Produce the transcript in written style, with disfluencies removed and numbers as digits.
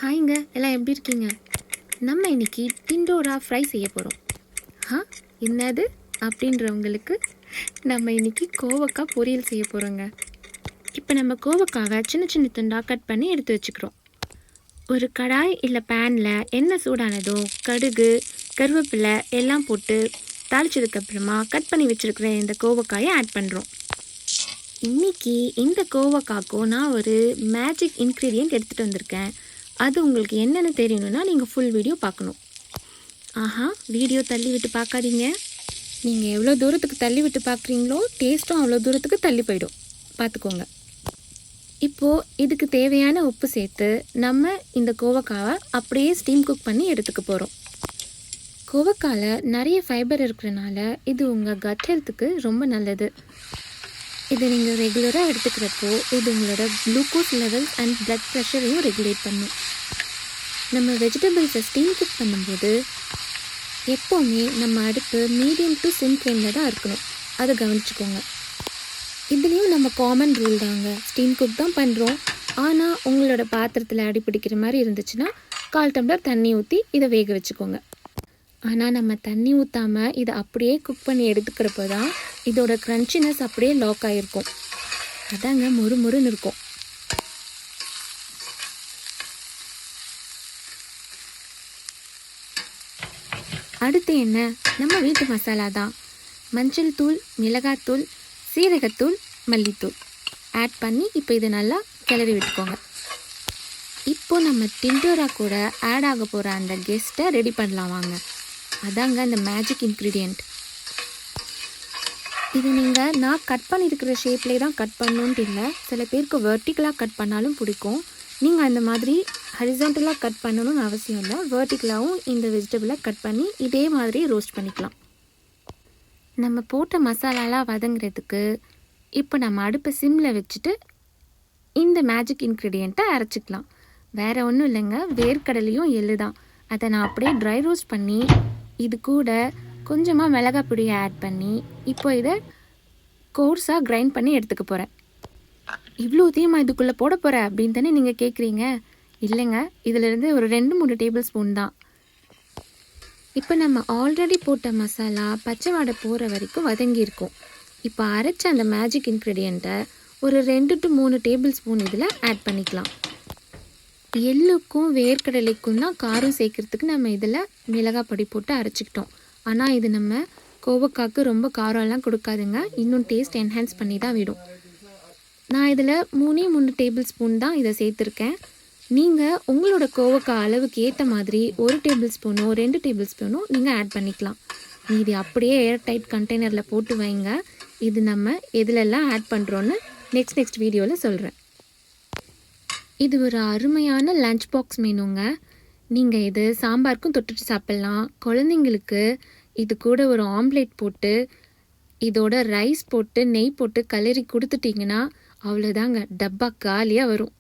ஹாய்ங்க, எல்லாம் எப்படி இருக்கீங்க? நம்ம இன்னைக்கு டிண்டோரா ஃப்ரை செய்ய போகிறோம். என்னது அப்படின்றவங்களுக்கு நம்ம இன்னைக்கு கோவக்காய் பொரியல் செய்ய போகிறோங்க. இப்போ நம்ம கோவக்காவை சின்ன சின்ன துண்டாக கட் பண்ணி எடுத்து வச்சுக்கிறோம். ஒரு கடாய் இல்லை பேனில் எண்ணெய் சூடானதோ கடுகு, கருவேப்பிலை எல்லாம் போட்டு தாளிச்சதுக்கப்புறமா கட் பண்ணி வச்சுருக்கிற இந்த கோவக்காயை ஆட் பண்ணுறோம். இன்றைக்கி இந்த கோவக்காய்க்கும் நான் ஒரு மேஜிக் இன்க்ரீடியன்ட் எடுத்துகிட்டு வந்திருக்கேன். அது உங்களுக்கு என்னென்னு தெரியணுன்னா நீங்கள் ஃபுல் வீடியோ பார்க்கணும். வீடியோ தள்ளி விட்டு பார்க்காதீங்க. நீங்கள் எவ்வளோ தூரத்துக்கு தள்ளி விட்டு பார்க்குறீங்களோ டேஸ்ட்டும் அவ்வளோ தூரத்துக்கு தள்ளி போயிடும், பார்த்துக்கோங்க. இப்போது இதுக்கு தேவையான உப்பு சேர்த்து நம்ம இந்த கோவக்காவை அப்படியே ஸ்டீம் குக் பண்ணி எடுத்துக்க போகிறோம். கோவக்காயில் நிறைய ஃபைபர் இருக்கிறனால இது உங்கள் கட் ஹெல்த்துக்கு ரொம்ப நல்லது. இதை நீங்கள் ரெகுலராக எடுத்துக்கிறப்போ இது உங்களோட குளுக்கோஸ் லெவல்ஸ் அண்ட் பிளட் ப்ரெஷரையும் ரெகுலேட் பண்ணும். நம்ம வெஜிடபிள்ஸை ஸ்டீம் குக் பண்ணும்போது எப்போவுமே நம்ம அடுப்பு மீடியம் டு சிம் ஃப்ளேமில் தான் இருக்கணும், அதை கவனிச்சுக்கோங்க. இதுலேயும் நம்ம காமன் ரூல் தாங்க, ஸ்டீம் குக் தான் பண்ணுறோம். ஆனால் உங்களோட பாத்திரத்தில் அடி பிடிக்கிற மாதிரி இருந்துச்சுன்னா 1/4 டம்ளர் தண்ணி ஊற்றி இதை வேக வச்சுக்கோங்க. ஆனால் நம்ம தண்ணி ஊற்றாமல் இதை அப்படியே குக் பண்ணி எடுத்துக்கிறப்போ தான் இதோட க்ரன்ச்சினஸ் அப்படியே லாக் ஆகிருக்கும். அதாங்க மொறுன்னு இருக்கும். அடுத்து என்ன, நம்ம வீட்டு மசாலா தான். மஞ்சள் தூள், மிளகாத்தூள், சீரகத்தூள், மல்லித்தூள் ஆட் பண்ணி இப்போ இதை நல்லா கிளறி விட்டுக்கோங்க. இப்போது நம்ம டிண்டோரா கூட ஆட் ஆக போகிற அந்த கெஸ்ட்டை ரெடி பண்ணலாம் வாங்க. அதாங்க அந்த மேஜிக் இன்க்ரீடியண்ட். இது நான் கட் பண்ணியிருக்கிற ஷேப்லேயே தான் கட் பண்ணணுன்ட்டு இல்லை. சில பேருக்கு வெர்டிக்கலாக கட் பண்ணாலும் பிடிக்கும். நீங்கள் அந்த மாதிரி ஹரிசாண்டலாக கட் பண்ணணும்னு அவசியம் இல்லை. வெர்டிக்கலாகவும் இந்த வெஜிடபிளை கட் பண்ணி இதே மாதிரி ரோஸ்ட் பண்ணிக்கலாம். நம்ம போட்ட மசாலாலாம் வதங்குறதுக்கு இப்போ நம்ம அடுப்பை சிம்மில் வச்சுட்டு இந்த மேஜிக் இன்க்ரீடியண்ட்டை அரைச்சிக்கலாம். வேறு ஒன்றும் இல்லைங்க, வேர்க்கடலையும் எள்ளு தான். அதை நான் அப்படியே ட்ரை ரோஸ்ட் பண்ணி இது கூட கொஞ்சமாக மிளகாய் பொடியை ஆட் பண்ணி இப்போ இதை கோர்ஸாக கிரைண்ட் பண்ணி எடுத்துக்க போகிறேன். இவ்வளோத்தையும் இதுக்குள்ளே போட போகிறேன் அப்படின்னு தானே நீங்கள் கேட்குறீங்க? இல்லைங்க, இதிலிருந்து ஒரு 2-3 டேபிள் ஸ்பூன் தான். இப்போ நம்ம ஆல்ரெடி போட்ட மசாலா பச்சை வாடை போகிற வரைக்கும் வதங்கியிருக்கும். இப்போ அரைச்ச அந்த மேஜிக் இன்க்ரீடியண்ட்டை ஒரு 2 to 3 டேபிள் ஸ்பூன் இதில் ஆட் பண்ணிக்கலாம். எள்ளுக்கும் வேர்க்கடலைக்கும் தான் காரம் சேர்க்கறதுக்கு நம்ம இதில் மிளகாய் பொடி போட்டு அரைச்சிக்கிட்டோம். ஆனால் இது நம்ம கோவக்காய்க்கு ரொம்ப காரம்லாம் கொடுக்காதுங்க, இன்னும் டேஸ்ட் என்ஹான்ஸ் பண்ணி தான் விடும். நான் இதில் 3 டேபிள் ஸ்பூன் தான் இதை சேர்த்துருக்கேன். நீங்கள் உங்களோட கோவக்காய் அளவுக்கு ஏற்ற மாதிரி 1 டேபிள் ஸ்பூனோ 2 டேபிள் ஸ்பூனோ நீங்கள் ஆட் பண்ணிக்கலாம். இது அப்படியே ஏர் டைட் கண்டெய்னரில் போட்டு வைங்க. இது நம்ம எதுலெல்லாம் ஆட் பண்ணுறோன்னு நெக்ஸ்ட் வீடியோவில் சொல்கிறேன். இது ஒரு அருமையான லஞ்ச் பாக்ஸ் மெனுங்க. நீங்கள் இது சாம்பாருக்கும் தொட்டுட்டு சாப்பிட்லாம். குழந்தைங்களுக்கு இது கூட ஒரு ஆம்லேட் போட்டு இதோட ரைஸ் போட்டு நெய் போட்டு கலரி கொடுத்துட்டிங்கன்னா அவ்வளோதாங்க, டப்பா காலியாக வரும்.